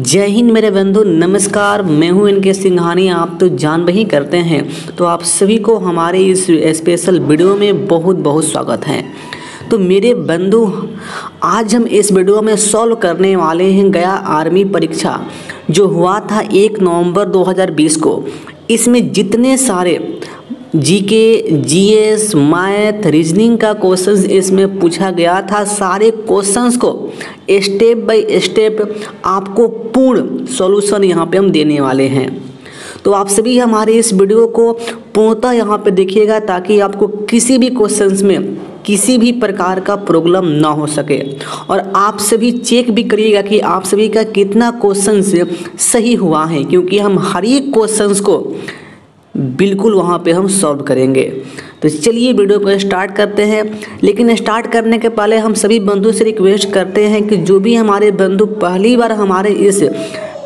जय हिंद मेरे बंधु, नमस्कार। मैं हूं इनके सिंघानी। आप तो जान ही करते हैं, तो आप सभी को हमारे इस स्पेशल वीडियो में बहुत बहुत स्वागत है। तो मेरे बंधु, आज हम इस वीडियो में सॉल्व करने वाले हैं गया आर्मी परीक्षा जो हुआ था 1 नवंबर 2020 को। इसमें जितने सारे जीके, जीएस, मैथ, रीजनिंग का क्वेश्चंस इसमें पूछा गया था, सारे क्वेश्चंस को स्टेप बाय स्टेप आपको पूर्ण सॉल्यूशन यहाँ पे हम देने वाले हैं। तो आप सभी हमारे इस वीडियो को पूर्णतः यहाँ पे देखिएगा ताकि आपको किसी भी क्वेश्चंस में किसी भी प्रकार का प्रॉब्लम ना हो सके, और आप सभी चेक भी करिएगा कि आप सभी का कितना क्वेश्चन सही हुआ है, क्योंकि हम हर एक क्वेश्चंस को बिल्कुल वहाँ पे हम सॉल्व करेंगे। तो चलिए वीडियो को स्टार्ट करते हैं। लेकिन स्टार्ट करने के पहले हम सभी बंधु से रिक्वेस्ट करते हैं कि जो भी हमारे बंधु पहली बार हमारे इस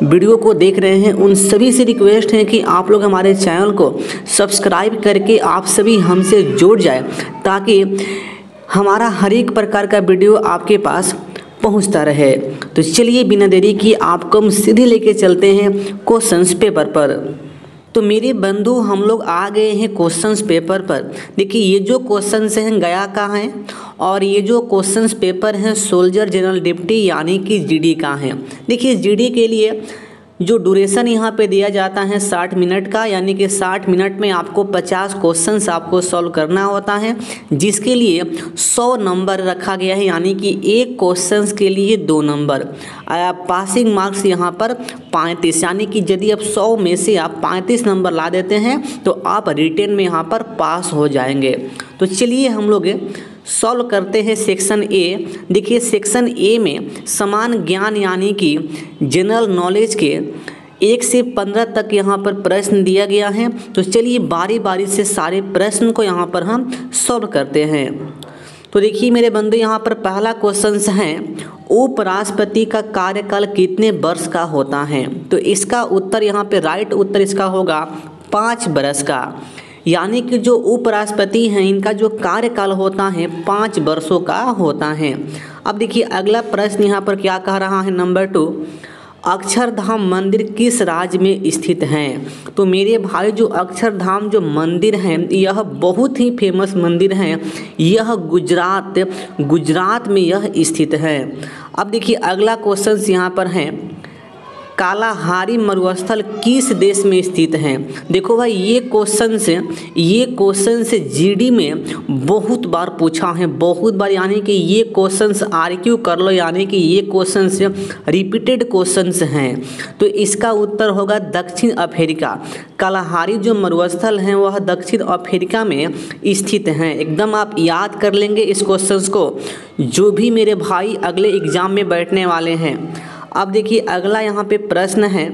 वीडियो को देख रहे हैं, उन सभी से रिक्वेस्ट है कि आप लोग हमारे चैनल को सब्सक्राइब करके आप सभी हमसे जुड़ जाए, ताकि हमारा हर एक प्रकार का वीडियो आपके पास पहुंचता रहे। तो चलिए बिना देरी की आपको हम सीधे लेके चलते हैं क्वेश्चंस पेपर पर। तो मेरे बंधु, हम लोग आ गए हैं क्वेश्चंस पेपर पर। देखिए, ये जो क्वेश्चंस हैं गया का हैं, और ये जो क्वेश्चंस पेपर हैं सोल्जर जनरल डिप्टी यानी कि जीडी का हैं। देखिए, जीडी के लिए जो ड्यूरेशन यहाँ पे दिया जाता है 60 मिनट का, यानी कि 60 मिनट में आपको 50 क्वेश्चंस आपको सॉल्व करना होता है, जिसके लिए 100 नंबर रखा गया है, यानी कि एक क्वेश्चंस के लिए 2 नंबर। पासिंग मार्क्स यहाँ पर 35, यानी कि यदि आप 100 में से आप 35 नंबर ला देते हैं तो आप रिटेन में यहाँ पर पास हो जाएंगे। तो चलिए हम लोग सॉल्व करते हैं सेक्शन ए। देखिए, सेक्शन ए में समान ज्ञान यानी कि जनरल नॉलेज के 1 से 15 तक यहाँ पर प्रश्न दिया गया है। तो चलिए बारी बारी से सारे प्रश्न को यहाँ पर हम सॉल्व करते हैं। तो देखिए मेरे बंधु, यहाँ पर पहला क्वेश्चन है, उपराष्ट्रपति का कार्यकाल कितने वर्ष का होता है? तो इसका उत्तर यहाँ पे राइट उत्तर इसका होगा 5 वर्ष का, यानी कि जो उपराष्ट्रपति हैं इनका जो कार्यकाल होता है 5 वर्षों का होता है। अब देखिए अगला प्रश्न यहाँ पर क्या कह रहा है, नंबर 2, अक्षरधाम मंदिर किस राज्य में स्थित हैं? तो मेरे भाई, जो अक्षरधाम जो मंदिर है यह बहुत ही फेमस मंदिर है, यह गुजरात में यह स्थित है। अब देखिए अगला क्वेश्चन यहाँ पर है, कालाहारी मरुस्थल किस देश में स्थित है? देखो भाई, ये क्वेश्चन से जीडी में बहुत बार पूछा है, बहुत बार, यानी कि ये क्वेश्चंस आरक्यू कर लो, यानी कि ये क्वेश्चंस रिपीटेड क्वेश्चंस हैं। तो इसका उत्तर होगा दक्षिण अफ्रीका। कालाहारी जो मरुस्थल हैं वह दक्षिण अफ्रीका में स्थित हैं। एकदम आप याद कर लेंगे इस क्वेश्चंस को, जो भी मेरे भाई अगले एग्जाम में बैठने वाले हैं। अब देखिए अगला यहाँ पे प्रश्न है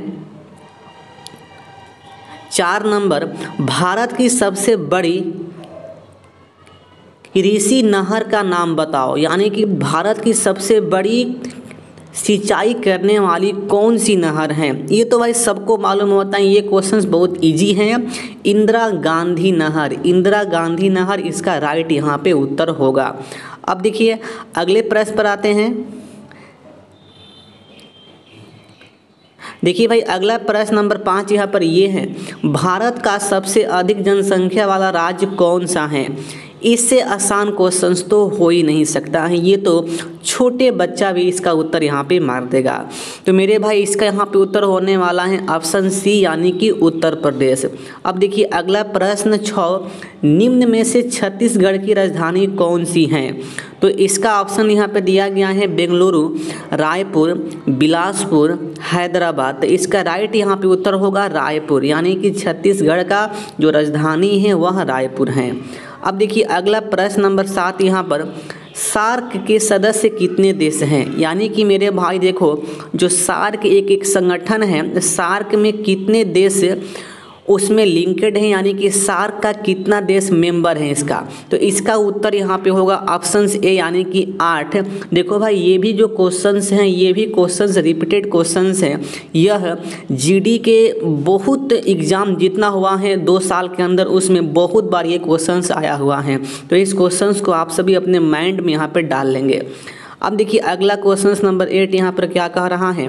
4 नंबर, भारत की सबसे बड़ी कृषि नहर का नाम बताओ, यानी कि भारत की सबसे बड़ी सिंचाई करने वाली कौन सी नहर है? ये तो भाई सबको मालूम होता है, ये क्वेश्चंस बहुत इजी हैं। इंदिरा गांधी नहर इसका राइट यहाँ पे उत्तर होगा। अब देखिए अगले प्रश्न पर आते हैं। देखिए भाई, अगला प्रश्न नंबर 5 यहाँ पर ये है, भारत का सबसे अधिक जनसंख्या वाला राज्य कौन सा है? इससे आसान क्वेश्चंस तो हो ही नहीं सकता है, ये तो छोटे बच्चा भी इसका उत्तर यहाँ पे मार देगा। तो मेरे भाई, इसका यहाँ पे उत्तर होने वाला है ऑप्शन सी, यानी कि उत्तर प्रदेश। अब देखिए अगला प्रश्न 6, निम्न में से छत्तीसगढ़ की राजधानी कौन सी है? तो इसका ऑप्शन यहाँ पे दिया गया है बेंगलुरु, रायपुर, बिलासपुर, हैदराबाद। तो इसका राइट यहाँ पे उत्तर होगा रायपुर, यानी कि छत्तीसगढ़ का जो राजधानी है वह रायपुर है। अब देखिए अगला प्रश्न नंबर 7 यहाँ पर, सार्क के सदस्य कितने देश हैं? यानी कि मेरे भाई देखो, जो सार्क एक संगठन है, सार्क में कितने देश उसमें लिंकेड है, यानी कि सार्क का कितना देश मेंबर है इसका? तो इसका उत्तर यहाँ पे होगा ऑप्शन ए, यानी कि 8। देखो भाई, ये भी जो क्वेश्चंस हैं ये भी क्वेश्चंस रिपीटेड क्वेश्चंस हैं। यह जीडी के बहुत एग्जाम जितना हुआ है 2 साल के अंदर, उसमें बहुत बार ये क्वेश्चंस आया हुआ है। तो इस क्वेश्चंस को आप सभी अपने माइंड में यहाँ पे डाल लेंगे। अब देखिए अगला क्वेश्चन नंबर 8 यहाँ पर क्या कह रहा है,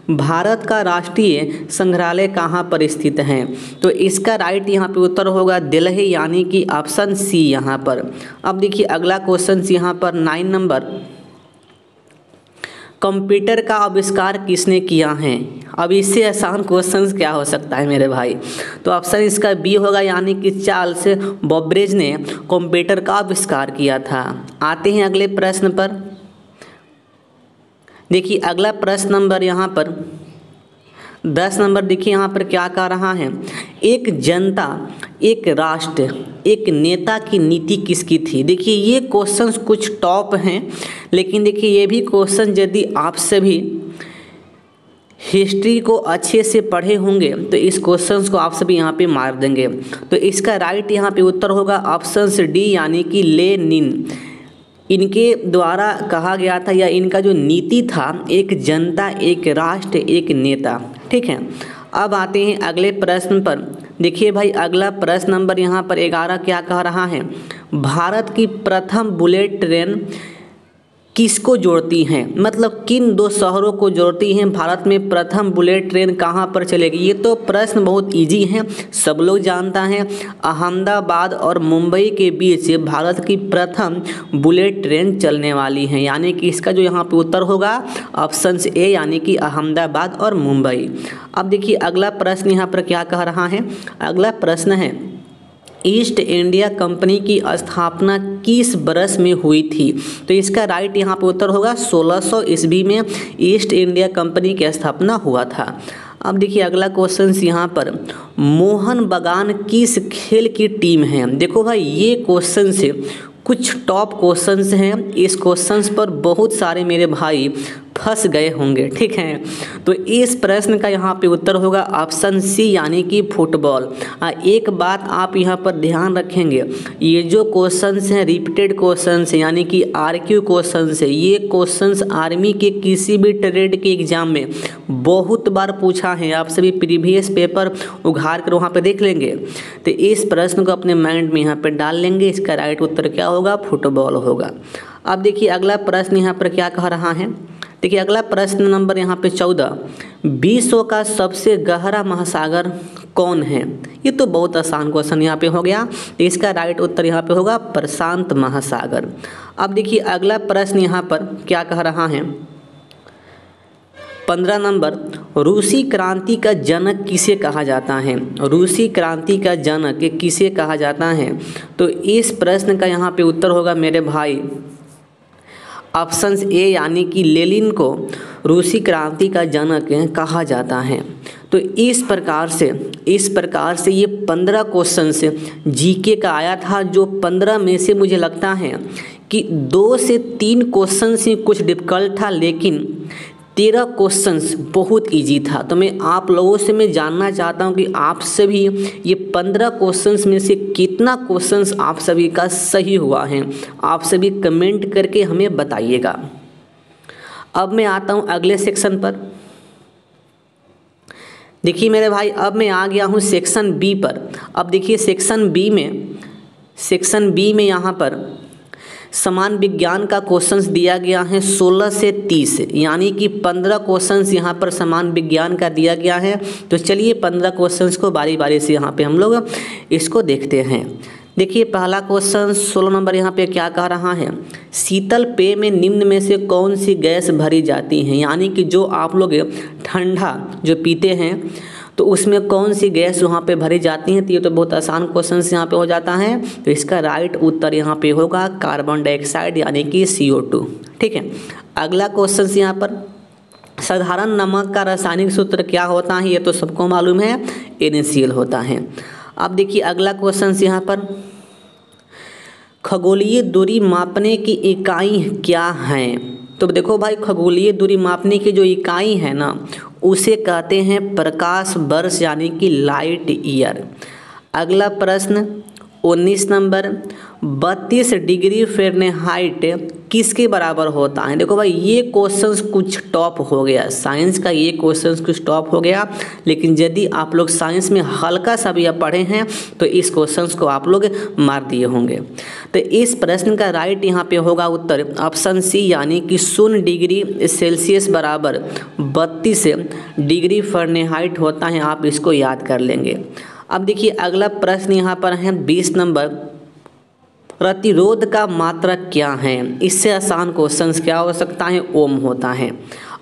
भारत का राष्ट्रीय संग्रहालय कहाँ पर स्थित है। तो इसका राइट यहाँ पे उत्तर होगा दिल्ली, यानी कि ऑप्शन सी यहाँ पर। अब देखिए अगला क्वेश्चन यहाँ पर 9 नंबर, कंप्यूटर का आविष्कार किसने किया है। अब इससे आसान क्वेश्चन क्या हो सकता है मेरे भाई, तो ऑप्शन इसका बी होगा, यानी कि चार्ल्स बॉब्रेज ने कंप्यूटर का आविष्कार किया था। आते हैं अगले प्रश्न पर। देखिए अगला प्रश्न नंबर यहाँ पर 10 नंबर, देखिए यहाँ पर क्या कह रहा है, एक जनता, एक राष्ट्र, एक नेता की नीति किसकी थी। देखिए ये क्वेश्चंस कुछ टॉप हैं, लेकिन देखिए ये भी क्वेश्चन यदि आप सभी हिस्ट्री को अच्छे से पढ़े होंगे तो इस क्वेश्चंस को आप सभी यहाँ पे मार देंगे। तो इसका राइट यहाँ पे उत्तर होगा ऑप्शन डी, यानी कि लेनिन। इनके द्वारा कहा गया था, या इनका जो नीति था, एक जनता, एक राष्ट्र, एक नेता। ठीक है, अब आते हैं अगले प्रश्न पर। देखिए भाई अगला प्रश्न नंबर यहाँ पर 11 क्या कह रहा है, भारत की प्रथम बुलेट ट्रेन किसको जोड़ती हैं, मतलब किन दो शहरों को जोड़ती हैं। भारत में प्रथम बुलेट ट्रेन कहाँ पर चलेगी। ये तो प्रश्न बहुत इजी है, सब लोग जानता है। अहमदाबाद और मुंबई के बीच भारत की प्रथम बुलेट ट्रेन चलने वाली है, यानी कि इसका जो यहाँ पे उत्तर होगा ऑप्शन ए, यानी कि अहमदाबाद और मुंबई। अब देखिए अगला प्रश्न यहाँ पर क्या कह रहा है, अगला प्रश्न है ईस्ट इंडिया कंपनी की स्थापना किस वर्ष में हुई थी। तो इसका राइट यहाँ पे उत्तर होगा 1600 ईस्वी में ईस्ट इंडिया कंपनी की स्थापना हुआ था। अब देखिए अगला क्वेश्चन यहाँ पर, मोहन बागान किस खेल की टीम है। देखो भाई ये क्वेश्चन से कुछ टॉप क्वेश्चंस हैं, इस क्वेश्चंस पर बहुत सारे मेरे भाई फंस गए होंगे। ठीक है, तो इस प्रश्न का यहाँ पे उत्तर होगा ऑप्शन सी, यानी कि फुटबॉल। एक बात आप यहाँ पर ध्यान रखेंगे, ये जो क्वेश्चंस हैं रिपीटेड क्वेश्चंस हैं, यानी कि आरक्यू क्वेश्चंस है। ये क्वेश्चंस आर्मी के किसी भी ट्रेड के एग्जाम में बहुत बार पूछा है, आप सभी प्रीवियस पेपर उघाड़ कर वहाँ पर देख लेंगे। तो इस प्रश्न को अपने माइंड में यहाँ पर डाल लेंगे, इसका राइट उत्तर क्या होगा, फुटबॉल होगा। अब देखिए अगला प्रश्न यहाँ पर क्या कह रहा है, देखिए अगला प्रश्न नंबर यहाँ पे 14, विश्व का सबसे गहरा महासागर कौन है। ये तो बहुत आसान क्वेश्चन यहाँ पे हो गया, तो इसका राइट उत्तर यहाँ पे होगा प्रशांत महासागर। अब देखिए अगला प्रश्न यहाँ पर क्या कह रहा है, 15 नंबर, रूसी क्रांति का जनक किसे कहा जाता है। रूसी क्रांति का जनक किसे कहा जाता है। तो इस प्रश्न का यहाँ पे उत्तर होगा मेरे भाई ऑप्शन ए, यानी कि लेनिन को रूसी क्रांति का जनक कहा जाता है। तो इस प्रकार से ये 15 क्वेश्चन से जीके का आया था, जो 15 में से मुझे लगता है कि 2 से 3 क्वेश्चन ही कुछ डिफिकल्ट था, लेकिन 13 क्वेश्चंस बहुत इजी था। तो मैं आप लोगों से मैं जानना चाहता हूं कि आप सभी ये 15 क्वेश्चंस में से कितना क्वेश्चंस आप सभी का सही हुआ है, आप सभी कमेंट करके हमें बताइएगा। अब मैं आता हूं अगले सेक्शन पर। देखिए मेरे भाई अब मैं आ गया हूं सेक्शन बी पर। अब देखिए सेक्शन बी में यहाँ पर समान विज्ञान का क्वेश्चंस दिया गया है 16 से 30, यानी कि 15 क्वेश्चंस यहाँ पर समान विज्ञान का दिया गया है। तो चलिए 15 क्वेश्चंस को बारी बारी से यहाँ पे हम लोग इसको देखते हैं। देखिए पहला क्वेश्चन 16 नंबर यहाँ पे क्या कह रहा है, शीतल पेय में निम्न में से कौन सी गैस भरी जाती है। यानी कि जो आप लोग ठंडा जो पीते हैं तो उसमें कौन सी गैस वहाँ पे भरी जाती है। तो ये तो बहुत आसान क्वेश्चन यहाँ पे हो जाता है। तो इसका राइट उत्तर यहाँ पे होगा कार्बन डाइऑक्साइड, यानी कि CO2। ठीक है, अगला क्वेश्चन यहाँ पर, साधारण नमक का रासायनिक सूत्र क्या होता है। ये तो सबको मालूम है, NaCl होता है। अब देखिए अगला क्वेश्चन यहाँ पर, खगोलीय दूरी मापने की इकाई क्या है। तो देखो भाई खगोलीय दूरी मापने की जो इकाई है ना, उसे कहते हैं प्रकाश वर्ष, यानी कि लाइट ईयर। अगला प्रश्न, 19 नंबर 32 डिग्री फ़ारेनहाइट किसके बराबर होता है। देखो भाई ये क्वेश्चंस कुछ टॉप हो गया, साइंस का ये क्वेश्चंस कुछ टॉप हो गया, लेकिन यदि आप लोग साइंस में हल्का सा भी पढ़े हैं तो इस क्वेश्चंस को आप लोग मार दिए होंगे। तो इस प्रश्न का राइट यहाँ पे होगा उत्तर ऑप्शन सी, यानी कि 0 डिग्री सेल्सियस बराबर 32 डिग्री फ़ारेनहाइट होता है। आप इसको याद कर लेंगे। अब देखिए अगला प्रश्न यहाँ पर है 20 नंबर, प्रतिरोध का मात्रक क्या है। इससे आसान क्वेश्चन क्या हो सकता है, ओम होता है।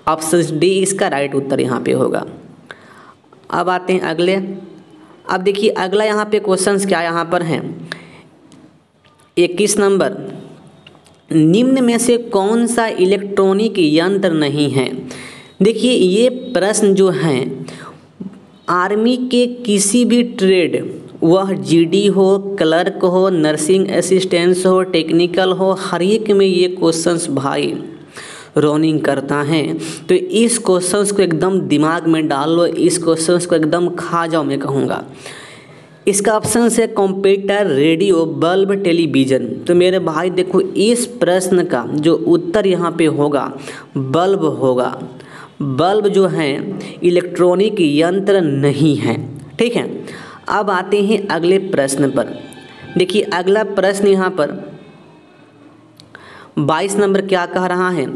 ऑप्शन डी इसका राइट उत्तर यहाँ पे होगा। अब आते हैं अगले। अब देखिए अगला यहाँ पे क्वेश्चन क्या यहाँ पर है 21 नंबर, निम्न में से कौन सा इलेक्ट्रॉनिक यंत्र नहीं है। देखिए ये प्रश्न जो है आर्मी के किसी भी ट्रेड, वह जीडी हो, क्लर्क हो, नर्सिंग असिस्टेंस हो, टेक्निकल हो, हर एक में ये क्वेश्चंस भाई रनिंग करता है। तो इस क्वेश्चंस को एकदम दिमाग में डाल लो, इस क्वेश्चंस को एकदम खा जाओ मैं कहूँगा। इसका ऑप्शन है कंप्यूटर, रेडियो, बल्ब, टेलीविज़न। तो मेरे भाई देखो इस प्रश्न का जो उत्तर यहाँ पे होगा बल्ब होगा। बल्ब जो है इलेक्ट्रॉनिक यंत्र नहीं है, ठीक है। अब आते हैं अगले प्रश्न पर। देखिए अगला प्रश्न यहाँ पर 22 नंबर क्या कह रहा है,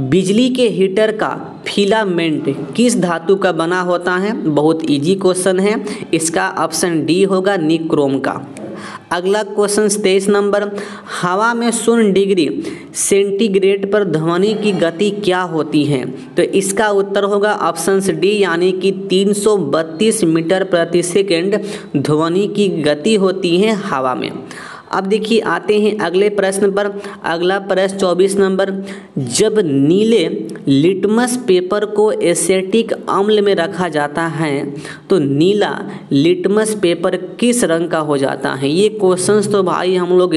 बिजली के हीटर का फिलामेंट किस धातु का बना होता है। बहुत इजी क्वेश्चन है, इसका ऑप्शन डी होगा निक्रोम का। अगला क्वेश्चन 23 नंबर, हवा में 0 डिग्री सेंटीग्रेड पर ध्वनि की गति क्या होती है। तो इसका उत्तर होगा ऑप्शन डी, यानी कि 332 मीटर प्रति सेकंड ध्वनि की गति होती है हवा में। अब देखिए आते हैं अगले प्रश्न पर। अगला प्रश्न 24 नंबर, जब नीले लिटमस पेपर को एसिटिक अम्ल में रखा जाता है तो नीला लिटमस पेपर किस रंग का हो जाता है। ये क्वेश्चंस तो भाई हम लोग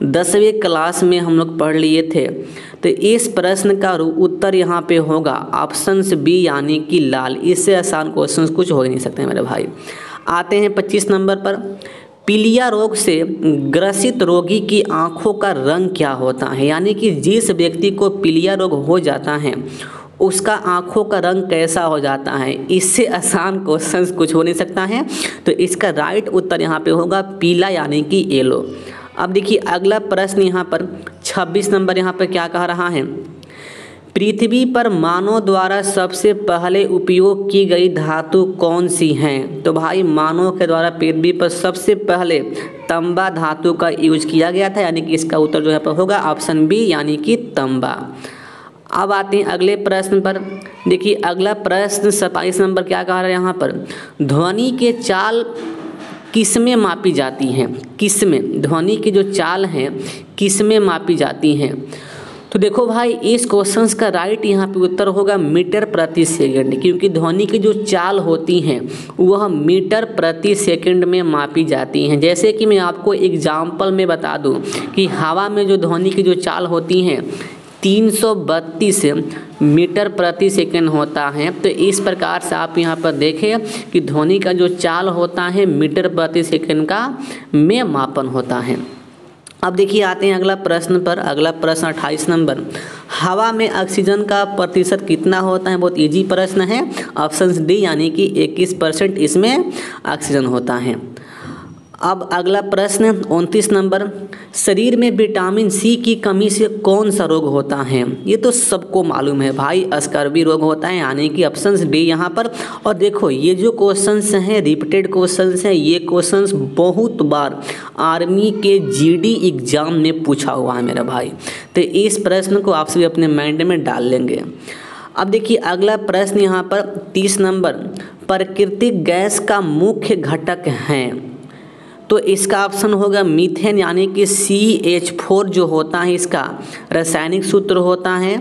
10वीं क्लास में हम लोग पढ़ लिए थे। तो इस प्रश्न का उत्तर यहाँ पे होगा ऑप्शन बी, यानी कि लाल। इससे आसान क्वेश्चंस कुछ हो ही नहीं सकते मेरे भाई। आते हैं 25 नंबर पर, पीलिया रोग से ग्रसित रोगी की आंखों का रंग क्या होता है। यानी कि जिस व्यक्ति को पीलिया रोग हो जाता है उसका आंखों का रंग कैसा हो जाता है। इससे आसान क्वेश्चंस कुछ हो नहीं सकता है। तो इसका राइट उत्तर यहाँ पे होगा पीला, यानी कि येलो। अब देखिए अगला प्रश्न यहाँ पर 26 नंबर यहाँ पर क्या कह रहा है, पृथ्वी पर मानव द्वारा सबसे पहले उपयोग की गई धातु कौन सी हैं। तो भाई मानव के द्वारा पृथ्वी पर सबसे पहले तांबा धातु का यूज किया गया था, यानी कि इसका उत्तर जो यहाँ पर होगा ऑप्शन बी, यानी कि तांबा। अब आते हैं अगले प्रश्न पर। देखिए अगला प्रश्न 27 नंबर क्या कह रहा है यहाँ पर, ध्वनि के चाल किसमें मापी जाती हैं। किसमें ध्वनि की जो चाल हैं किसमें मापी जाती हैं। तो देखो भाई इस क्वेश्चंस का राइट यहाँ पे उत्तर होगा मीटर प्रति सेकंड, क्योंकि ध्वनि की जो चाल होती हैं वह मीटर प्रति सेकंड में मापी जाती हैं। जैसे कि मैं आपको एग्जांपल में बता दूं कि हवा में जो ध्वनि की जो चाल होती हैं 332 मीटर प्रति सेकंड होता है। तो इस प्रकार से आप यहाँ पर देखें कि ध्वनि का जो चाल होता है मीटर प्रति सेकंड का में मापन होता है। अब देखिए आते हैं अगला प्रश्न पर। अगला प्रश्न 28 नंबर, हवा में ऑक्सीजन का प्रतिशत कितना होता है। बहुत इजी प्रश्न है, ऑप्शन डी, यानी कि 21% इसमें ऑक्सीजन होता है। अब अगला प्रश्न 29 नंबर, शरीर में विटामिन सी की कमी से कौन सा रोग होता है। ये तो सबको मालूम है भाई, स्कर्वी रोग होता है, यानी कि ऑप्शन डी यहाँ पर। और देखो ये जो क्वेश्चंस हैं रिपीटेड क्वेश्चंस हैं, ये क्वेश्चंस बहुत बार आर्मी के जीडी एग्जाम में पूछा हुआ है मेरा भाई। तो इस प्रश्न को आप सभी अपने माइंड में डाल लेंगे। अब देखिए अगला प्रश्न यहाँ पर 30 नंबर, प्राकृतिक गैस का मुख्य घटक है। तो इसका ऑप्शन होगा मीथेन, यानी कि CH4 जो होता है इसका रासायनिक सूत्र होता है।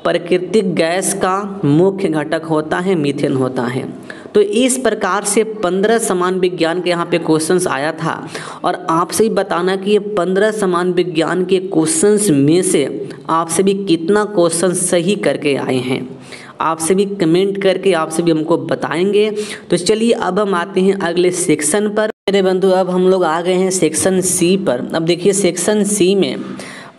प्राकृतिक गैस का मुख्य घटक होता है मीथेन होता है। तो इस प्रकार से 15 समान विज्ञान के यहाँ पे क्वेश्चंस आया था। और आपसे भी बताना कि ये 15 समान विज्ञान के क्वेश्चंस में से आपसे भी कितना क्वेश्चन सही करके आए हैं, आपसे भी कमेंट करके आपसे भी हमको बताएंगे। तो चलिए अब हम आते हैं अगले सेक्शन पर। मेरे बंधु अब हम लोग आ गए हैं सेक्शन सी पर। अब देखिए सेक्शन सी में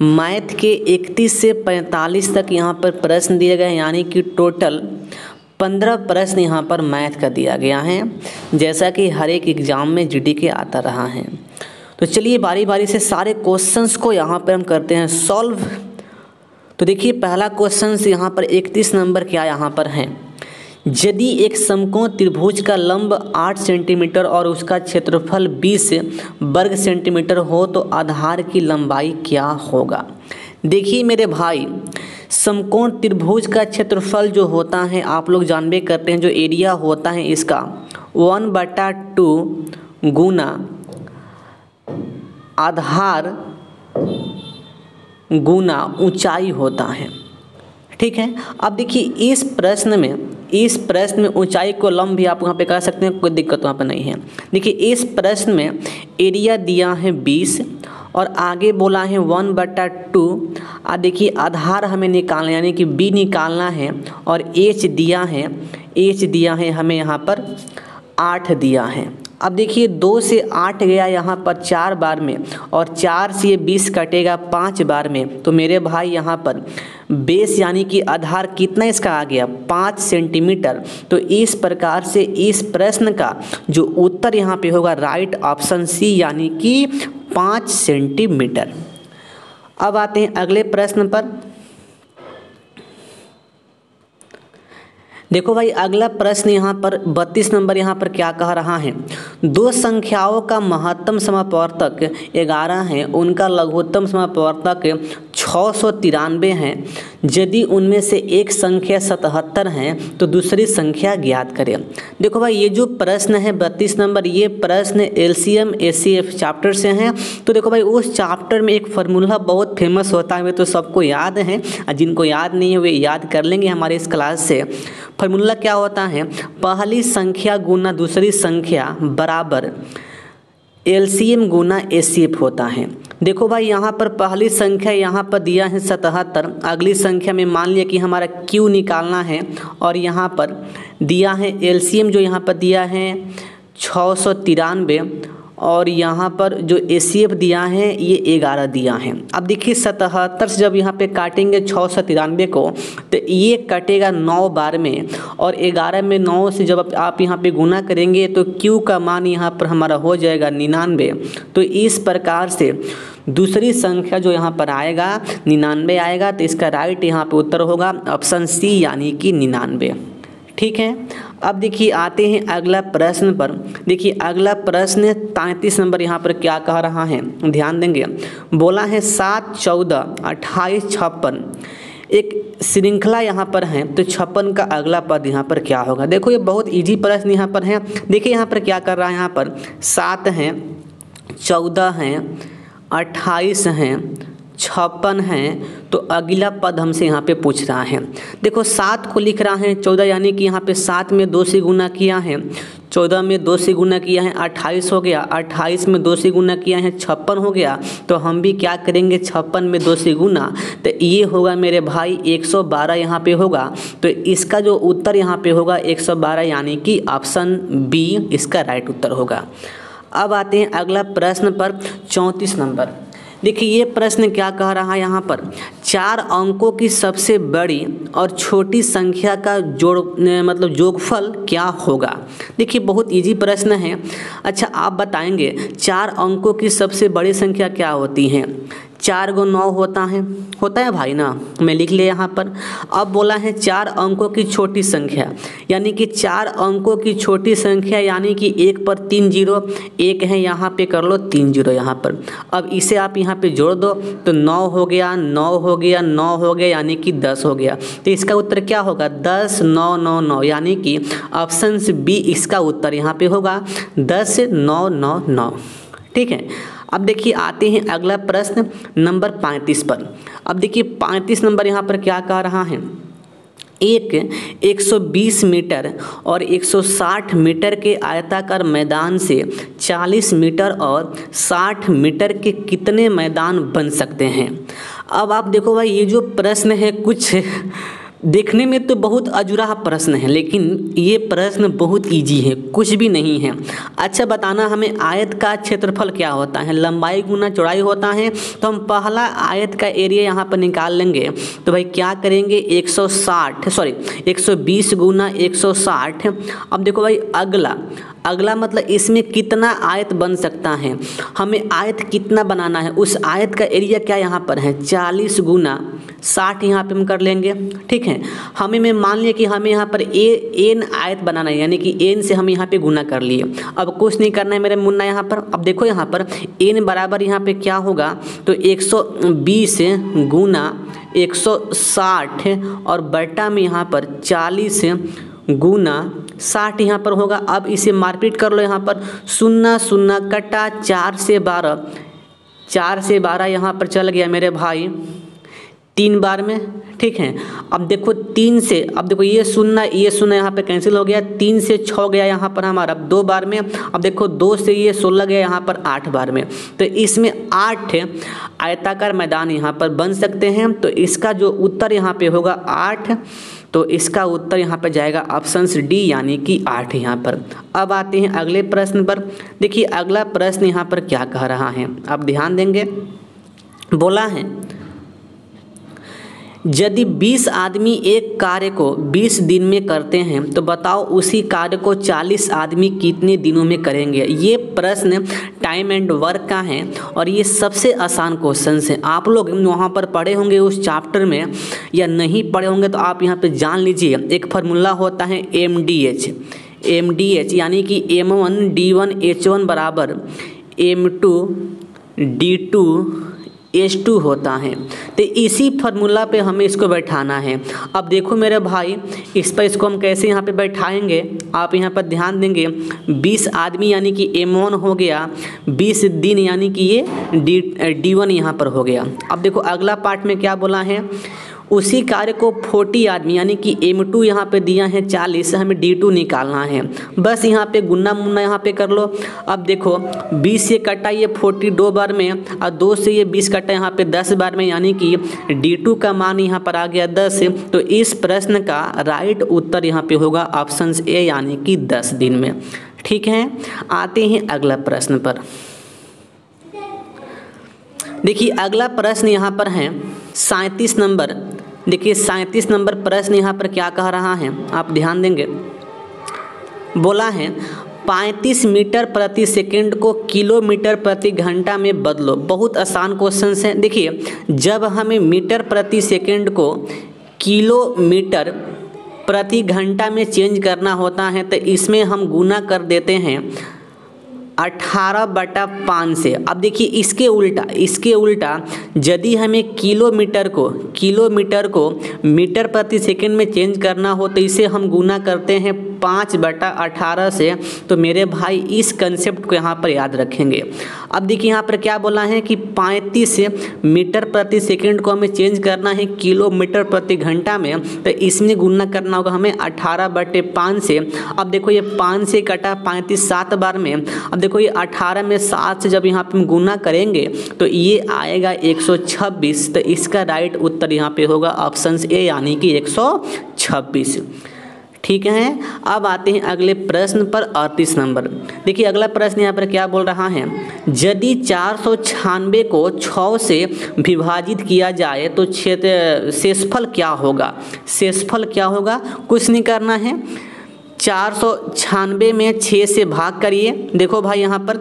मैथ के 31 से 45 तक यहाँ पर प्रश्न दिए गए हैं, यानी कि टोटल 15 प्रश्न यहाँ पर मैथ का दिया गया है, जैसा कि हर एक एग्जाम में जीडी के आता रहा है। तो चलिए बारी बारी से सारे क्वेश्चंस को यहाँ पर हम करते हैं सॉल्व। तो देखिए पहला क्वेश्चन यहाँ पर 31 नंबर क्या यहाँ पर है, यदि एक समकोण त्रिभुज का लंब 8 सेंटीमीटर और उसका क्षेत्रफल 20 वर्ग सेंटीमीटर हो तो आधार की लंबाई क्या होगा। देखिए मेरे भाई, समकोण त्रिभुज का क्षेत्रफल जो होता है आप लोग जानबे करते हैं, जो एरिया होता है इसका 1/2 गुना आधार गुना ऊंचाई होता है। ठीक है, अब देखिए इस प्रश्न में ऊंचाई को लंब भी आप यहाँ पे कर सकते हैं, कोई दिक्कत वहाँ पे नहीं है। देखिए इस प्रश्न में एरिया दिया है 20 और आगे बोला है 1/2। देखिए आधार हमें निकालना, यानी कि बी निकालना है, और एच दिया है हमें यहाँ पर 8 दिया है। अब देखिए 2 से 8 गया यहाँ पर 4 बार में, और 4 से ये 20 कटेगा 5 बार में। तो मेरे भाई यहाँ पर बेस यानी कि आधार कितना इसका आ गया 5 सेंटीमीटर। तो इस प्रकार से इस प्रश्न का जो उत्तर यहाँ पे होगा राइट ऑप्शन सी, यानी कि 5 सेंटीमीटर। अब आते हैं अगले प्रश्न पर। देखो भाई अगला प्रश्न यहाँ पर 32 नंबर यहाँ पर क्या कह रहा है, दो संख्याओं का महत्तम समापवर्तक 11 है, उनका लघुत्तम समापवर्तक 693 है। यदि उनमें से एक संख्या 77 है तो दूसरी संख्या ज्ञात करें। देखो भाई ये जो प्रश्न है 32 नंबर, ये प्रश्न एलसीएम एचसीएफ चैप्टर से हैं। तो देखो भाई उस चैप्टर में एक फार्मूला बहुत फेमस होता है, वे तो सबको याद है, जिनको याद नहीं है वे याद कर लेंगे हमारे इस क्लास से। फार्मूला क्या होता है, पहली संख्या गुना दूसरी संख्या बराबर एलसीएम गुना एचसीएफ होता है। देखो भाई यहाँ पर पहली संख्या यहाँ पर दिया है 77, अगली संख्या में मान लिया कि हमारा क्यू निकालना है, और यहाँ पर दिया है एलसीएम जो यहाँ पर दिया है 693, और यहाँ पर जो एचसीएफ दिया है ये 11 दिया है। अब देखिए 77 से जब यहाँ पे काटेंगे 693 को तो ये कटेगा 9 बार में, और 11 में 9 से जब आप यहाँ पे गुना करेंगे तो Q का मान यहाँ पर हमारा हो जाएगा 99। तो इस प्रकार से दूसरी संख्या जो यहाँ पर आएगा 99 आएगा। तो इसका राइट यहाँ पे उत्तर होगा ऑप्शन सी, यानी कि 99। ठीक है, अब देखिए आते हैं अगला प्रश्न पर। देखिए अगला प्रश्न 33 नंबर यहाँ पर क्या कह रहा है, ध्यान देंगे। बोला है 7, 14, 28, 56 एक श्रृंखला यहाँ पर है, तो 56 का अगला पद यहाँ पर क्या होगा। देखो ये बहुत इजी प्रश्न यहाँ पर है। देखिए यहाँ पर क्या कर रहा है, यहाँ पर 7 हैं, 14 हैं, 28 हैं, 56 हैं। तो अगला पद हमसे यहाँ पे पूछ रहा है। देखो 7 को लिख रहा है 14, यानी कि यहाँ पे 7 में 2 से गुना किया है, 14 में 2 से गुना किया है 28 हो गया, 28 में 2 से गुना किया है 56 हो गया। तो हम भी क्या करेंगे 56 में 2 से गुना, तो ये होगा मेरे भाई 112 यहाँ पे होगा। तो इसका जो उत्तर यहाँ पे होगा 112, यानी कि ऑप्शन बी इसका राइट उत्तर होगा। अब आते हैं अगला प्रश्न पर 34 नंबर। देखिए ये प्रश्न क्या कह रहा है, यहाँ पर 4 अंकों की सबसे बड़ी और छोटी संख्या का जोगफल क्या होगा। देखिए बहुत इजी प्रश्न है। अच्छा आप बताएंगे 4 अंकों की सबसे बड़ी संख्या क्या होती है। 4 × 9 होता है भाई ना, मैं लिख लिया यहाँ पर। अब बोला है 4 अंकों की छोटी संख्या, यानी कि 4 अंकों की छोटी संख्या, यानी कि 1 पर 3 जीरो, 1 है यहाँ पे कर लो 3 जीरो यहाँ पर। अब इसे आप यहाँ पे जोड़ दो तो 9 हो गया, 9 हो गया, 9 हो गया, यानी कि 10 हो गया। तो इसका उत्तर क्या होगा 10, 9, 9, 9, यानी कि ऑप्शन बी इसका उत्तर यहाँ पे होगा 10, 9, 9, 9। ठीक है, अब देखिए आते हैं अगला प्रश्न नंबर 35 पर। अब देखिए 35 नंबर यहाँ पर क्या कह रहा है, एक 120 मीटर और 160 मीटर के आयताकार मैदान से 40 मीटर और 60 मीटर के कितने मैदान बन सकते हैं। अब आप देखो भाई ये जो प्रश्न है कुछ देखने में तो बहुत अधूरा प्रश्न है, लेकिन ये प्रश्न बहुत इजी है, कुछ भी नहीं है। अच्छा बताना हमें आयत का क्षेत्रफल क्या होता है, लंबाई गुना चौड़ाई होता है। तो हम पहला आयत का एरिया यहाँ पर निकाल लेंगे। तो भाई क्या करेंगे 120 गुना 160। अब देखो भाई अगला मतलब इसमें कितना आयत बन सकता है, हमें आयत कितना बनाना है, उस आयत का एरिया क्या यहाँ पर है 40 गुना 60 यहाँ पे हम कर लेंगे। ठीक है, हमें मैं मान लिया कि हमें यहाँ पर एन आयत बनाना है, यानी कि एन से हम यहाँ पे गुना कर लिए। अब कुछ नहीं करना है मेरे मुन्ना यहाँ पर। अब देखो यहाँ पर एन बराबर यहाँ पे क्या होगा, तो 120 गुना 160 और बटा में यहाँ पर 40 गुना 60 यहाँ पर होगा। अब इसे मारपीट कर लो, यहाँ पर 0 0 कटा 4 से 12 यहाँ पर चल गया मेरे भाई 3 बार में। ठीक है, अब देखो 3 से, अब देखो ये 0 यहाँ पे कैंसिल हो गया, 3 से 6 गया यहाँ पर हमारा 2 बार में। अब देखो 2 से ये 16 गया यहाँ पर 8 बार में। तो इसमें 8 आयताकार मैदान यहाँ पर बन सकते हैं। तो इसका जो उत्तर यहाँ पे होगा 8। तो इसका उत्तर यहाँ पर जाएगा ऑप्शन डी, यानी कि 8 यहाँ पर। अब आते हैं अगले प्रश्न पर। देखिए अगला प्रश्न यहाँ पर क्या कह रहा है, आप ध्यान देंगे। बोला है यदि 20 आदमी एक कार्य को 20 दिन में करते हैं तो बताओ उसी कार्य को 40 आदमी कितने दिनों में करेंगे। ये प्रश्न टाइम एंड वर्क का है और ये सबसे आसान क्वेश्चन है। आप लोग वहाँ पर पढ़े होंगे उस चैप्टर में, या नहीं पढ़े होंगे तो आप यहाँ पे जान लीजिए। एक फार्मूला होता है MDH, यानी कि M1 D1 H1 बराबर M2 D2 H2 होता है। तो इसी फार्मूला पे हमें इसको बैठाना है। अब देखो मेरे भाई, इस पर इसको हम कैसे यहाँ पे बैठाएंगे, आप यहाँ पर ध्यान देंगे। 20 आदमी यानी कि M1 हो गया, 20 दिन यानी कि ये D1 यहाँ पर हो गया। अब देखो अगला पार्ट में क्या बोला है, उसी कार्य को 40 आदमी यानी कि M2 यहाँ पे दिया है 40, हमें D2 निकालना है। बस यहाँ पे गुन्ना मुन्ना यहाँ पे कर लो। अब देखो 20 से कटा ये 40 2 बार में, और 2 से ये 20 कटा यहाँ पे 10 बार में, यानी कि D2 का मान यहाँ पर आ गया 10। तो इस प्रश्न का राइट उत्तर यहाँ पे होगा ऑप्शन ए, यानी कि 10 दिन में। ठीक है, आते हैं अगला प्रश्न पर। देखिए अगला प्रश्न यहाँ पर है 37 नंबर। देखिए 37 नंबर प्रश्न यहाँ पर क्या कह रहा है, आप ध्यान देंगे। बोला है 35 मीटर प्रति सेकंड को किलोमीटर प्रति घंटा में बदलो। बहुत आसान क्वेश्चन है। देखिए जब हमें मीटर प्रति सेकंड को किलोमीटर प्रति घंटा में चेंज करना होता है तो इसमें हम गुना कर देते हैं 18/5 से। अब देखिए इसके उल्टा यदि हमें किलोमीटर को मीटर प्रति सेकंड में चेंज करना हो तो इसे हम गुना करते हैं 5/18 से। तो मेरे भाई इस कंसेप्ट को यहाँ पर याद रखेंगे। अब देखिए यहाँ पर क्या बोला है कि 35 मीटर प्रति सेकंड को हमें चेंज करना है किलोमीटर प्रति घंटा में, तो इसमें गुना करना होगा हमें 18/5 से। अब देखो ये 5 से कटा 35 7 बार में। अब देखो ये 18 में 7 से जब यहाँ पे हम गुना करेंगे तो ये आएगा 126। तो इसका राइट उत्तर यहाँ पे होगा ऑप्शन ए, यानी कि 126। ठीक है, अब आते हैं अगले प्रश्न पर 38 नंबर। देखिए अगला प्रश्न यहाँ पर क्या बोल रहा है, यदि 496 को 6 से विभाजित किया जाए तो शेषफल क्या होगा। शेषफल क्या होगा, कुछ नहीं करना है, 496 में 6 से भाग करिए। देखो भाई यहाँ पर,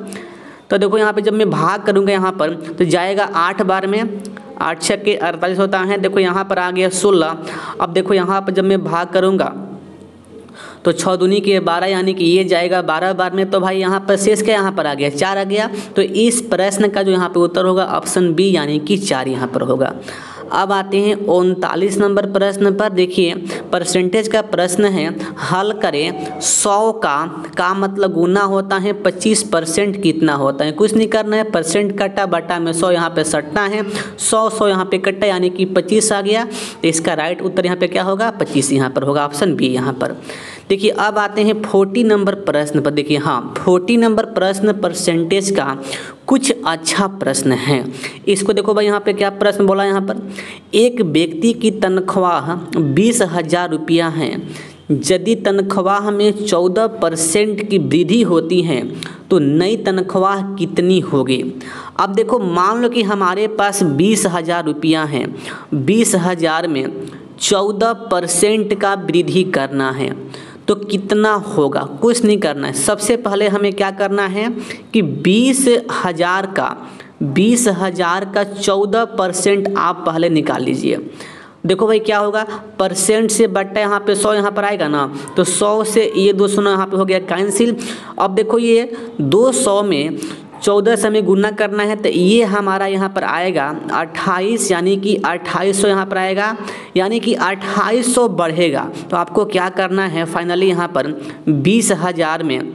तो देखो यहाँ पे जब मैं भाग करूँगा यहाँ पर तो जाएगा 8 बार में, 8 छक्के 48 होता है। देखो यहाँ पर आ गया 16। अब देखो यहाँ पर जब मैं भाग करूँगा तो 6 दूनी के 12, यानी कि ये जाएगा 12 बार में। तो भाई यहाँ पर शेष क्या यहाँ पर आ गया 4 आ गया। तो इस प्रश्न का जो यहाँ पे उत्तर होगा ऑप्शन बी, यानी कि 4 यहाँ पर होगा। अब आते हैं 39 नंबर प्रश्न पर। देखिए परसेंटेज का प्रश्न है, हल करें 100 का मतलब गुना होता है 25% कितना होता है। कुछ नहीं करना है, परसेंट कटा बटा में 100 यहाँ पे सटना है। 100 यहाँ पे कटा यानी कि 25 आ गया। तो इसका राइट उत्तर यहाँ पे क्या होगा 25 यहाँ पर होगा, ऑप्शन बी यहाँ पर। देखिए अब आते हैं 40 नंबर प्रश्न पर। देखिए हाँ, 40 नंबर प्रश्न परसेंटेज का कुछ अच्छा प्रश्न है। इसको देखो भाई, यहाँ पे क्या प्रश्न बोला, यहाँ पर एक व्यक्ति की तनख्वाह 20,000 रुपया है। यदि तनख्वाह में 14% की वृद्धि होती है तो नई तनख्वाह कितनी होगी। अब देखो, मान लो कि हमारे पास 20,000 रुपया है, 20,000 में 14% का वृद्धि करना है तो कितना होगा। कुछ नहीं करना है, सबसे पहले हमें क्या करना है कि 20,000 का 14% आप पहले निकाल लीजिए। देखो भाई क्या होगा, परसेंट से बट्टा यहाँ पे 100 यहाँ पर आएगा ना, तो 100 से ये 200 यहाँ पे हो गया कैंसिल। अब देखो ये 200 में 14 से हमें गुना करना है तो ये हमारा यहाँ पर आएगा 28, यानी कि 2800 यहाँ पर आएगा, यानी कि 2800 बढ़ेगा। तो आपको क्या करना है फाइनली यहाँ पर 20,000 में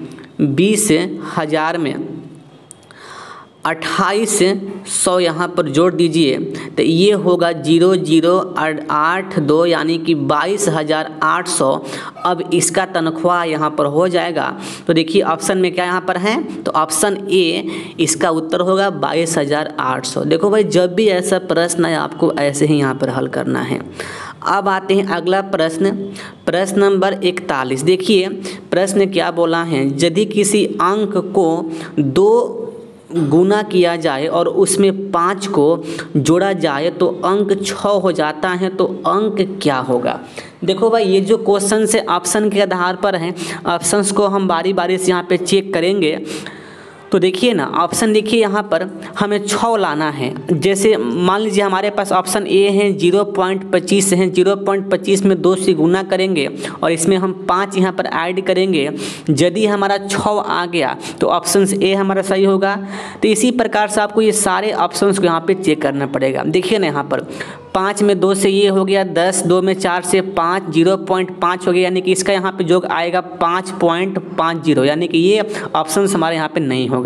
2800 यहाँ पर जोड़ दीजिए तो ये होगा 0082, यानी कि 22,800। अब इसका तनख्वाह यहाँ पर हो जाएगा। तो देखिए ऑप्शन में क्या यहाँ पर है, तो ऑप्शन ए इसका उत्तर होगा 22,800। देखो भाई, जब भी ऐसा प्रश्न है आपको ऐसे ही यहाँ पर हल करना है। अब आते हैं अगला प्रश्न, प्रश्न नंबर 41। देखिए प्रश्न क्या बोला है, यदि किसी अंक को 2 गुना किया जाए और उसमें 5 को जोड़ा जाए तो अंक 6 हो जाता है, तो अंक क्या होगा। देखो भाई, ये जो क्वेश्चन से ऑप्शन के आधार पर हैं, ऑप्शंस को हम बारी बारी से यहाँ पे चेक करेंगे। तो देखिए ना, ऑप्शन देखिए यहाँ पर हमें 6 लाना है। जैसे मान लीजिए हमारे पास ऑप्शन ए है 0.25 है, 0.25 में 2 से गुना करेंगे और इसमें हम 5 यहाँ पर ऐड करेंगे। यदि हमारा 6 आ गया तो ऑप्शन ए हमारा सही होगा। तो इसी प्रकार से आपको ये सारे ऑप्शंस को यहाँ पे चेक करना पड़ेगा। देखिए ना, यहाँ पर 5 में 2 से ये हो गया 10, 2 में 4 से 5, 0.5 हो गया, यानी कि इसका यहाँ पे योग आएगा 5.50, यानी कि ये ऑप्शन हमारे यहाँ पे नहीं होगा।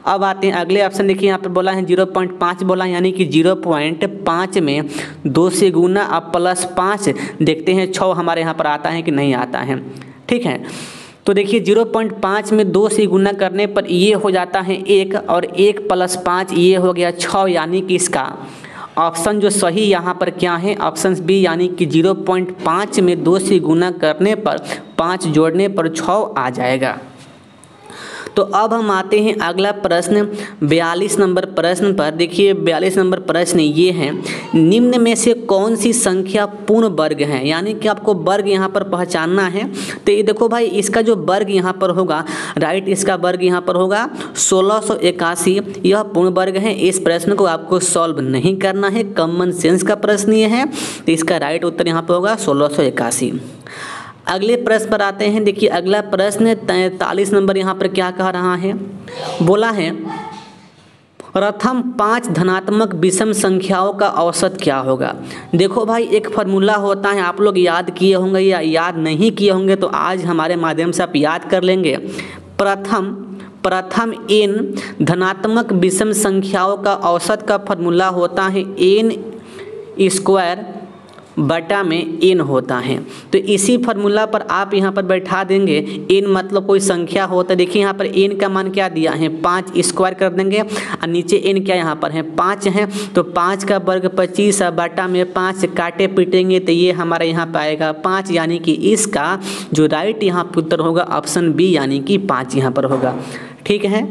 अब आते हैं अगले ऑप्शन। देखिए यहाँ पे बोला है 0.5 बोला, यानी कि 0.5 में 2 से गुना अब प्लस 5, देखते हैं 6 हमारे यहाँ पर आता है कि नहीं आता है। ठीक है, तो देखिए 0.5 में 2 से गुना करने पर ये हो जाता है 1, और 1 + 5 ये हो गया 6, यानी कि इसका ऑप्शन जो सही यहाँ पर क्या है, ऑप्शन बी, यानी कि 0.5 में 2 से गुना करने पर 5 जोड़ने पर 6 आ जाएगा। तो अब हम आते हैं अगला प्रश्न 42 नंबर प्रश्न पर। देखिए 42 नंबर प्रश्न ये है, निम्न में से कौन सी संख्या पूर्ण वर्ग है, यानी कि आपको वर्ग यहाँ पर पहचानना है। तो ये देखो भाई, इसका जो वर्ग यहाँ पर होगा, राइट, इसका वर्ग यहाँ पर होगा 1681, यह पूर्ण वर्ग है। इस प्रश्न को आपको सॉल्व नहीं करना है, कॉमन सेंस का प्रश्न ये है। तो इसका राइट उत्तर यहाँ पर होगा 1681। अगले प्रश्न पर आते हैं। देखिए अगला प्रश्न 43 नंबर यहाँ पर क्या कह रहा है, बोला है प्रथम 5 धनात्मक विषम संख्याओं का औसत क्या होगा। देखो भाई, एक फार्मूला होता है, आप लोग याद किए होंगे या याद नहीं किए होंगे तो आज हमारे माध्यम से आप याद कर लेंगे। प्रथम n धनात्मक विषम संख्याओं का औसत का फार्मूला होता है n² बटा में n होता है। तो इसी फार्मूला पर आप यहाँ पर बैठा देंगे, n मतलब कोई संख्या होता है। देखिए यहाँ पर n का मान क्या दिया है, 5 स्क्वायर कर देंगे और नीचे n क्या यहाँ पर है 5 है, तो 5 का वर्ग 25 बटा में 5 काटे पीटेंगे तो ये हमारा यहाँ पर आएगा 5, यानी कि इसका जो राइट यहाँ पर उत्तर होगा ऑप्शन बी, यानी कि 5 यहाँ पर होगा। ठीक है,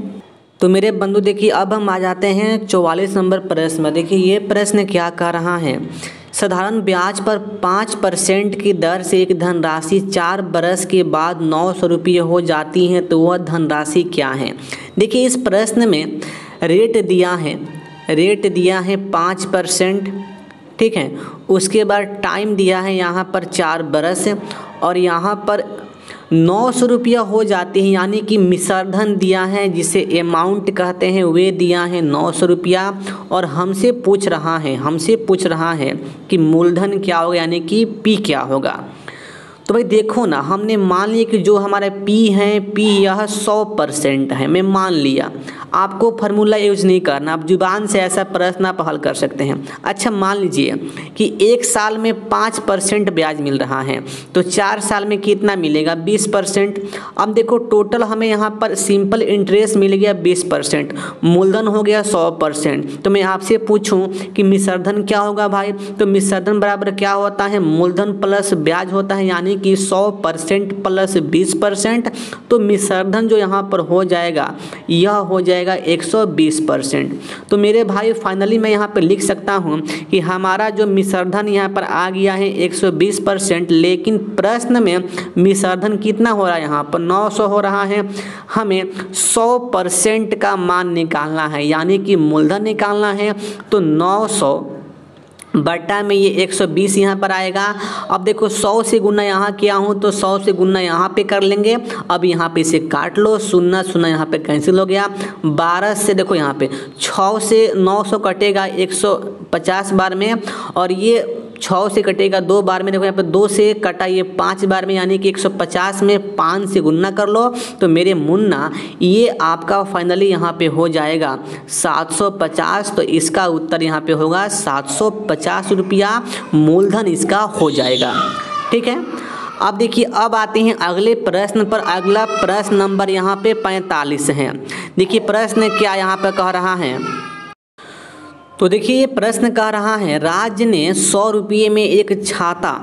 तो मेरे बंधु देखिए अब हम आ जाते हैं 44 नंबर प्रश्न में। देखिए ये प्रश्न क्या कह रहा है, साधारण ब्याज पर 5% की दर से एक धनराशि 4 बरस के बाद 900 रुपये हो जाती है, तो वह धनराशि क्या है। देखिए इस प्रश्न में रेट दिया है 5%। ठीक है, उसके बाद टाइम दिया है यहाँ पर 4 बरस और यहाँ पर 900 रुपया हो जाती है, यानी कि मिश्रधन दिया है जिसे अमाउंट कहते हैं, वे दिया है 900 रुपया और हमसे पूछ रहा है कि मूलधन क्या होगा, यानी कि पी क्या होगा। तो भाई देखो ना, हमने मान लिया कि जो हमारा पी है, पी यह 100% है, मैं मान लिया। आपको फार्मूला यूज नहीं करना, आप जुबान से ऐसा प्रश्न आप हल कर सकते हैं। अच्छा मान लीजिए कि 1 साल में 5% ब्याज मिल रहा है, तो 4 साल में कितना मिलेगा? 20%। अब देखो टोटल हमें यहाँ पर सिंपल इंटरेस्ट मिल गया 20%, मूलधन हो गया 100%। तो मैं आपसे पूछूं कि मिश्रधन क्या होगा भाई? तो मिश्रधन बराबर क्या होता है? मूलधन प्लस ब्याज होता है, यानी कि 100% प्लस 20%। तो मिश्रधन जो यहाँ पर हो जाएगा यह हो जाएगा 120%। तो मेरे भाई फाइनली मैं यहाँ पर लिख सकता हूँ कि हमारा जो मिश्रधन यहाँ पर आ गया है 120%, लेकिन प्रश्न में मिश्रधन कितना हो रहा है? यहाँ पर 900 हो रहा है। हमें 100% का मान निकालना है, यानी कि मूलधन निकालना है। तो 900 बटा में ये 120 यहाँ पर आएगा। अब देखो 100 से गुना यहाँ किया हूँ तो 100 से गुना यहाँ पे कर लेंगे। अब यहाँ पे इसे काट लो, शून्य शून्य यहाँ पे कैंसिल हो गया। 12 से देखो यहाँ पे 6 से 900 कटेगा 150 बार में, और ये 6 से कटेगा 2 बार में। देखो यहाँ पे 2 से कटा ये 5 बार में, यानी कि 150 में 5 से गुना कर लो। तो मेरे मुन्ना ये आपका फाइनली यहाँ पे हो जाएगा 750। तो इसका उत्तर यहाँ पे होगा 750 रुपया मूलधन इसका हो जाएगा। ठीक है, अब देखिए अब आते हैं अगले प्रश्न पर। अगला प्रश्न नंबर यहाँ पे 45 है। देखिए प्रश्न क्या यहाँ पे कह रहा है, तो देखिए ये प्रश्न कह रहा है राज्य ने 100 रुपये में एक छाता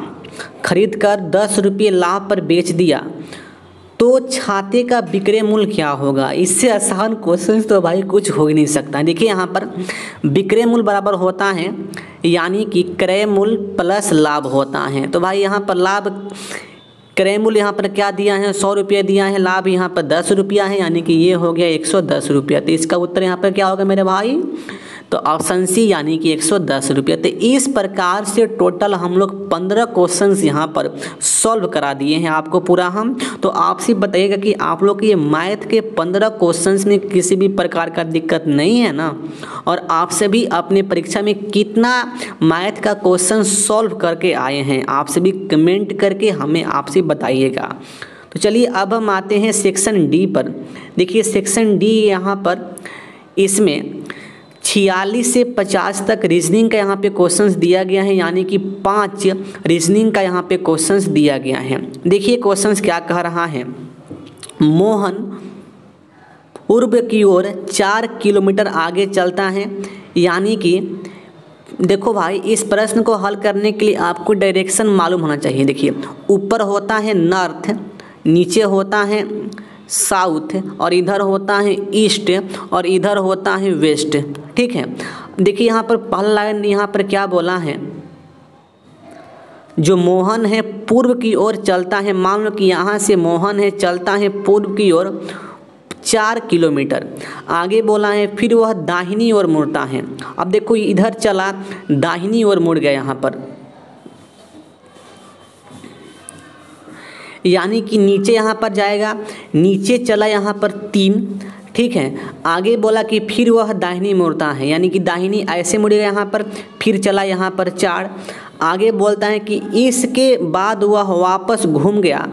खरीदकर 10 रुपये लाभ पर बेच दिया, तो छाते का विक्रय मूल्य क्या होगा? इससे आसान क्वेश्चन तो भाई कुछ हो ही नहीं सकता। देखिए यहाँ पर विक्रय मूल्य बराबर होता है, यानी कि क्रय मूल्य प्लस लाभ होता है। तो भाई यहाँ पर लाभ क्रय मूल्य यहाँ पर क्या दिया है? 100 रुपये दिया है, लाभ यहाँ पर 10 रुपया है, यानी कि ये हो गया 110 रुपया। तो इसका उत्तर यहाँ पर क्या होगा मेरे भाई? तो ऑप्शन सी यानी कि 110 रुपये। तो इस प्रकार से टोटल हम लोग 15 क्वेश्चंस यहाँ पर सॉल्व करा दिए हैं आपको पूरा हम। तो आपसे बताइएगा कि आप लोग ये मैथ के 15 क्वेश्चंस में किसी भी प्रकार का दिक्कत नहीं है ना? और आप सभी अपने परीक्षा में कितना मैथ का क्वेश्चन सॉल्व करके आए हैं, आप सभी कमेंट करके हमें आपसे बताइएगा। तो चलिए अब हम आते हैं सेक्शन डी पर। देखिए सेक्शन डी यहाँ पर इसमें 46 से 50 तक रीजनिंग का यहाँ पे क्वेश्चंस दिया गया है, यानी कि 5 रीजनिंग का यहाँ पे क्वेश्चंस दिया गया है। देखिए क्वेश्चंस क्या कह रहा है, मोहन पूर्व की ओर 4 किलोमीटर आगे चलता है, यानी कि देखो भाई इस प्रश्न को हल करने के लिए आपको डायरेक्शन मालूम होना चाहिए। देखिए ऊपर होता है नॉर्थ, नीचे होता है साउथ, और इधर होता है ईस्ट, और इधर होता है वेस्ट। ठीक है, देखिए यहाँ पर पहला लाइन यहाँ पर क्या बोला है, जो मोहन है पूर्व की ओर चलता है। मान लो कि यहाँ से मोहन है चलता है पूर्व की ओर 4 किलोमीटर, आगे बोला है फिर वह दाहिनी ओर मुड़ता है। अब देखो इधर चला दाहिनी ओर मुड़ गया यहाँ पर, यानी कि नीचे यहाँ पर जाएगा, नीचे चला यहाँ पर 3। ठीक है, आगे बोला कि फिर वह दाहिनी मुड़ता है, यानी कि दाहिनी ऐसे मुड़ेगा यहाँ पर, फिर चला यहाँ पर 4। आगे बोलता है कि इसके बाद वह वापस घूम गया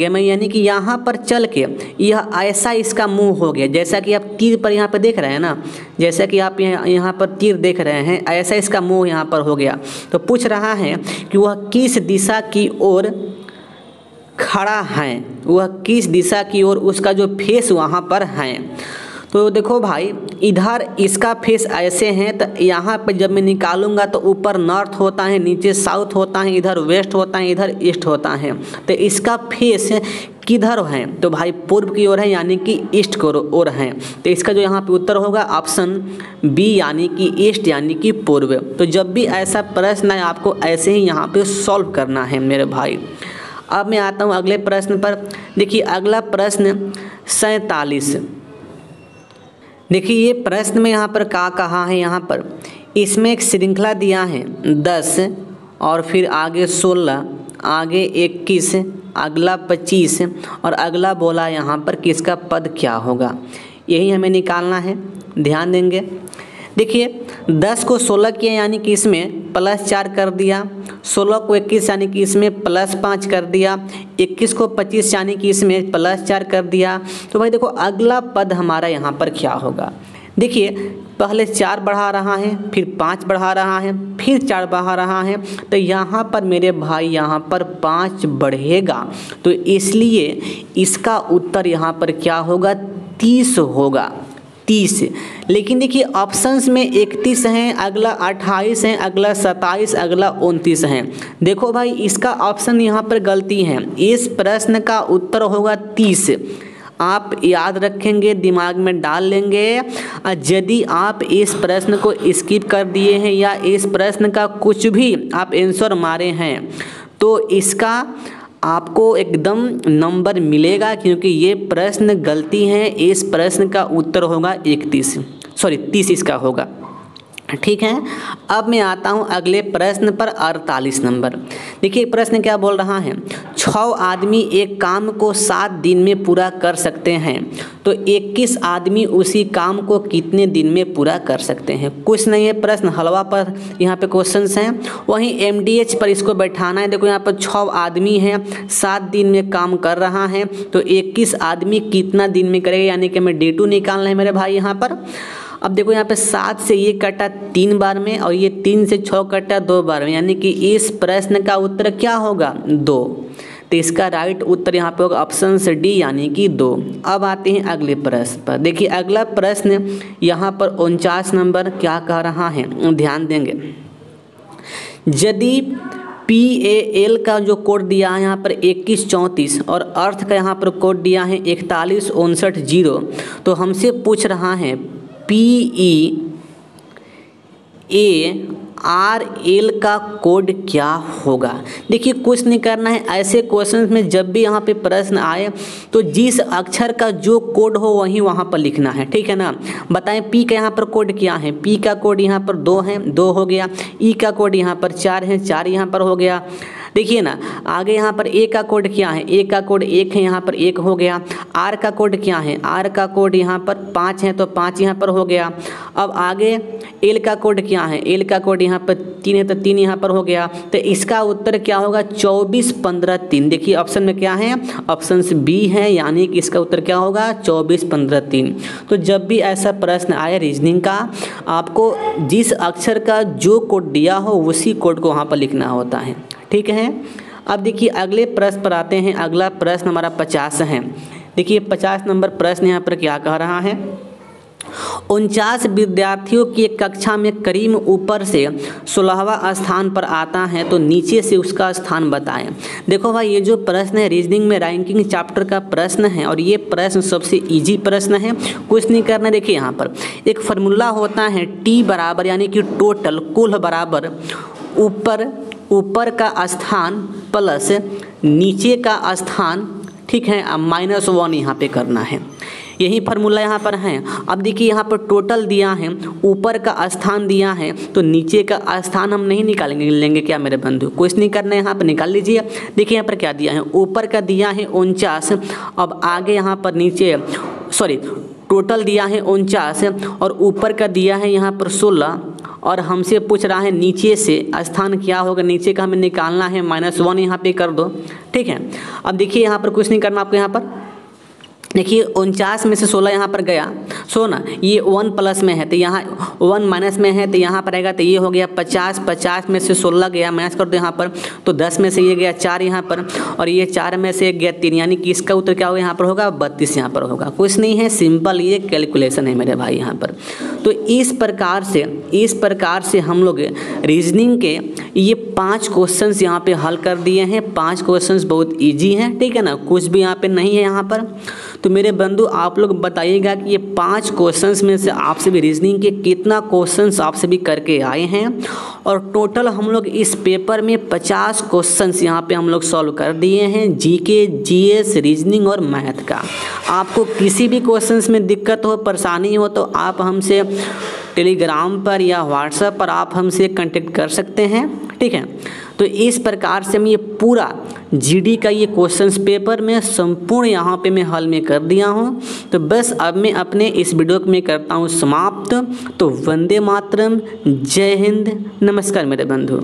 मैं, यानी कि यहाँ पर चल के यह ऐसा इसका मुंह हो गया, जैसा कि आप तीर पर यहाँ पर देख रहे हैं ना, जैसा कि आप यहाँ पर तीर देख रहे हैं, ऐसा इसका मुंह यहाँ पर हो गया। तो पूछ रहा है कि वह किस दिशा की ओर खड़ा है, वह किस दिशा की ओर उसका जो फेस वहाँ पर है। तो देखो भाई इधर इसका फेस ऐसे हैं, तो यहाँ पे जब मैं निकालूंगा तो ऊपर नॉर्थ होता है, नीचे साउथ होता है, इधर वेस्ट होता है, इधर ईस्ट होता है। तो इसका फेस किधर है? तो भाई पूर्व की ओर है, यानी कि ईस्ट की ओर है। तो इसका जो यहाँ पे उत्तर होगा ऑप्शन बी, यानी कि ईस्ट यानी कि पूर्व। तो जब भी ऐसा प्रश्न है आपको ऐसे ही यहाँ पे सॉल्व करना है मेरे भाई। अब मैं आता हूँ अगले प्रश्न पर। देखिए अगला प्रश्न 47। देखिए ये प्रश्न में यहाँ पर क्या कहा है, यहाँ पर इसमें एक श्रृंखला दिया है 10 और फिर आगे 16, आगे 21, अगला 25 और अगला बोला यहाँ पर किसका पद क्या होगा, यही हमें निकालना है। ध्यान देंगे। देखिए 10 को 16 किया यानी कि इसमें +4 कर दिया, 16 को 21 यानी कि इसमें +5 कर दिया, 21 को 25 यानी कि इसमें +4 कर दिया। तो भाई देखो अगला पद हमारा यहाँ पर क्या होगा। देखिए पहले 4 बढ़ा रहा है, फिर 5 बढ़ा रहा है, फिर 4 बढ़ा रहा है, तो यहाँ पर मेरे भाई यहाँ पर 5 बढ़ेगा, तो इसलिए इसका उत्तर यहाँ पर क्या होगा, 30 होगा, 30। लेकिन देखिए ऑप्शंस में 31 हैं, अगला 28 है, अगला 27, अगला 29 है। देखो भाई इसका ऑप्शन यहाँ पर गलती है, इस प्रश्न का उत्तर होगा 30। आप याद रखेंगे, दिमाग में डाल लेंगे। यदि आप इस प्रश्न को स्किप कर दिए हैं या इस प्रश्न का कुछ भी आप आंसर मारे हैं तो इसका आपको एकदम नंबर मिलेगा, क्योंकि ये प्रश्न गलती है। इस प्रश्न का उत्तर होगा 30 इसका होगा। ठीक है, अब मैं आता हूँ अगले प्रश्न पर 48 नंबर। देखिए प्रश्न क्या बोल रहा है, 6 आदमी एक काम को 7 दिन में पूरा कर सकते हैं, तो 21 आदमी उसी काम को कितने दिन में पूरा कर सकते हैं। कुछ नहीं है, प्रश्न हलवा पर यहाँ पे क्वेश्चंस हैं, वहीं MDH पर इसको बैठाना है। देखो यहाँ पर 6 आदमी हैं, 7 दिन में काम कर रहा है, तो 21 आदमी कितना दिन में करेगा, यानी कि हमें D2 निकालना है मेरे भाई यहाँ पर। अब देखो यहाँ पे 7 से ये कटा 3 बार में और ये 3 से 6 कटा 2 बार में, यानी कि इस प्रश्न का उत्तर क्या होगा, 2। तो इसका राइट उत्तर यहाँ पे होगा ऑप्शन से D यानी कि 2। अब आते हैं अगले प्रश्न पर। देखिए अगला प्रश्न यहाँ पर 49 नंबर क्या कह रहा है, ध्यान देंगे। यदि PAL का जो कोड दिया है यहाँ पर 2134 और अर्थ का यहाँ पर कोड दिया है 41590, तो हमसे पूछ रहा है PEARL का कोड क्या होगा। देखिए कुछ नहीं करना है, ऐसे क्वेश्चन में जब भी यहाँ पे प्रश्न आए तो जिस अक्षर का जो कोड हो वहीं वहाँ पर लिखना है, ठीक है ना। बताएं P का यहाँ पर कोड क्या है, P का कोड यहाँ पर 2 है, 2 हो गया। E का कोड यहाँ पर 4 है, 4 यहाँ पर हो गया। देखिए ना आगे यहाँ पर A का कोड क्या है, A का कोड 1 है, यहाँ पर 1 हो गया। R का कोड क्या है, R का कोड यहाँ पर 5 है, तो 5 यहाँ पर हो गया। अब आगे L का कोड क्या है, L का कोड यहाँ पर 3 है, तो 3 यहाँ पर हो गया। तो इसका उत्तर क्या होगा, 24 15 3। देखिए ऑप्शन में क्या है, ऑप्शन B है, यानी कि इसका उत्तर क्या होगा, 24 15 3। तो जब भी ऐसा प्रश्न आए रीजनिंग का, आपको जिस अक्षर का जो कोड दिया हो उसी कोड को वहाँ पर लिखना होता है, ठीक है। अब देखिए अगले प्रश्न पर आते हैं। अगला प्रश्न हमारा 50 है। देखिए 50 नंबर प्रश्न यहाँ पर क्या कह रहा है, 49 विद्यार्थियों की एक कक्षा में करीम ऊपर से 16वां स्थान पर आता है, तो नीचे से उसका स्थान बताएं। देखो भाई ये जो प्रश्न है रीजनिंग में रैंकिंग चैप्टर का प्रश्न है और ये प्रश्न सबसे इजी प्रश्न है, कुछ नहीं करना। देखिए यहाँ पर एक फार्मूला होता है T बराबर यानी कि टोटल कुल बराबर ऊपर का स्थान प्लस नीचे का स्थान, ठीक है। अब -1 यहाँ पे करना है, यही फार्मूला यहाँ पर है। अब देखिए यहाँ पर टोटल दिया है, ऊपर का स्थान दिया है, तो नीचे का स्थान हम नहीं निकालेंगे, लेंगे क्या मेरे बंधु, कुछ नहीं करना है, यहाँ पर निकाल लीजिए। देखिए यहाँ पर क्या दिया है, ऊपर का दिया है 49, अब आगे यहाँ पर नीचे टोटल दिया है 49 और ऊपर का दिया है यहाँ पर 16 और हमसे पूछ रहा है नीचे से स्थान क्या होगा, नीचे का हमें निकालना है, -1 यहाँ पे कर दो, ठीक है। अब देखिए यहाँ पर कुछ नहीं करना आपको, यहाँ पर देखिए 49 में से 16 यहाँ पर गया, ना ये 1 प्लस में है तो यहाँ 1 माइनस में है तो यहाँ पर आएगा, तो ये हो गया 50, 50 में से 16 गया, माइनस कर दो यहाँ पर, तो 10 में से ये गया 4 यहाँ पर और ये 4 में से गया 3, यानी कि इसका उत्तर क्या होगा, यहाँ पर होगा 32 यहाँ पर होगा। कुछ नहीं है, सिंपल ये कैलकुलेशन है मेरे भाई यहाँ पर। तो इस प्रकार से हम लोग रीजनिंग के ये 5 क्वेश्चंस यहाँ पे हल कर दिए हैं। 5 क्वेश्चंस बहुत इजी हैं, ठीक है ना, कुछ भी यहाँ पे नहीं है यहाँ पर। तो मेरे बंधु आप लोग बताइएगा कि ये 5 क्वेश्चंस में से आपसे भी रीजनिंग के कितना क्वेश्चंस आपसे भी करके आए हैं। और टोटल हम लोग इस पेपर में 50 क्वेश्चंस यहाँ पे हम लोग सॉल्व कर दिए हैं, जीके, जीएस, रीजनिंग और मैथ का। आपको किसी भी क्वेश्चंस में दिक्कत हो, परेशानी हो तो आप हमसे टेलीग्राम पर या व्हाट्सएप पर आप हमसे कांटेक्ट कर सकते हैं, ठीक है। तो इस प्रकार से मैं ये पूरा जीडी का ये क्वेश्चंस पेपर में संपूर्ण यहाँ पे मैं हल में कर दिया हूँ। तो बस अब मैं अपने इस वीडियो को मैं करता हूँ समाप्त। तो वंदे मातरम, जय हिंद, नमस्कार मेरे बंधु।